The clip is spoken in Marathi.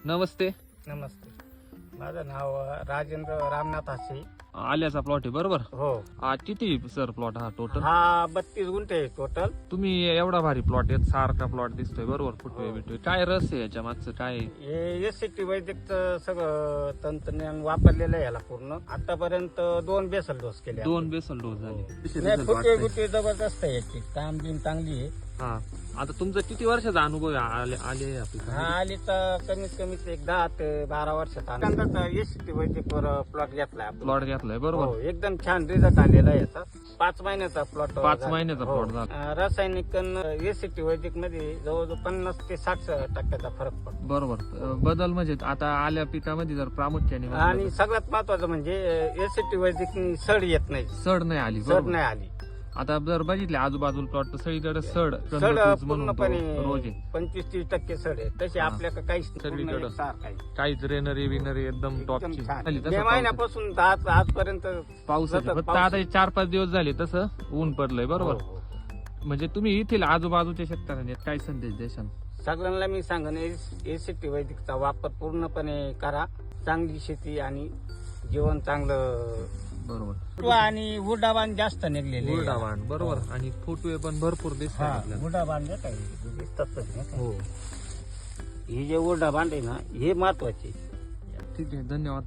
नमस्ते. नमस्ते. माझं नाव राजेंद्र रामनाथ हासे. आल्याचा प्लॉट आहे बरोबर. हो. किती सर प्लॉट हा टोटल? हा 32 गुंठे आहे टोटल. तुम्ही एवढा भारी प्लॉट आहे, सारखा प्लॉट दिसतोय बरोबर. फुटवे हो. बिटवे काय रस आहे याच्या मागचं काय आहे? हे एससीटी वैदिकचं सगळं तंत्रज्ञान वापरलेलं आहे याला पूर्ण. आतापर्यंत 2 बेसल डोस केले. 2 बेसल डोस झाले. नाही, फुटे गुटे जबरदस्त आहे याची. काम बिन चांगली आहे. हा, आता तुमचा किती वर्षाचा अनुभव आहे आले आपल्या? हा आली तर कमीत कमीत एक 10 ते 12 वर्षात एससीटी वैदिक वर प्लॉट घेतलाय आपण. प्लॉट घेतलाय बरोबर. हो, एकदम छान रिझल्ट आलेला आहे याचा. 5 महिन्याचा प्लॉट. 5 महिन्याचा प्लॉट झाला. रासायनिक एससीटी वैदिक मध्ये जवळजवळ 50 ते 60% फरक पडतो. बरोबर. बदल म्हणजे आता आल्या पिकामध्ये जर प्रामुख्याने म्हटलं आणि सगळ्यात महत्वाचं म्हणजे एससीटी वैदिक सड येत नाही. तर सड नाही आली सड बरोबर. नाही आली. आता जर बघितले आजूबाजूला प्लॉट तर सगळीकडे सड सड म्हणून तो पूर्णपणे रोज आहे. 25-30% सड आहे. तशी हा. आपल्याकडे काहीच सगळीकडे. पूर्ण एकसारखं आहे. काहीच रेनरी विनरी एकदम टॉपची छान. झाली. मे तसं महिन्यापासून आजपर्यंत पाऊस सतत फक्त पाऊस. आता 4-5 दिवस झाले तसं ऊन पडलंय बरोबर. हो, हो. म्हणजे तुम्ही येथील आजूबाजूच्या शेतकऱ्यांनी काय संदेश देशाल? सगळ्यांना मी सांगेन एससीटी वैदिकचा वापर पूर्णपणे करा. चांगली शेती आणि जीवन चांगलं. बरोबर. आणि उडाबान जास्त निघलेले. उरडावाण बरोबर. आणि फुटवे पण भरपूर दिसतात आपल्याला. उडाबान जे काही दिसतात नाही का? हो, हे जे उडाबान आहे ना, हे महत्वाचे. ठीक आहे, धन्यवाद.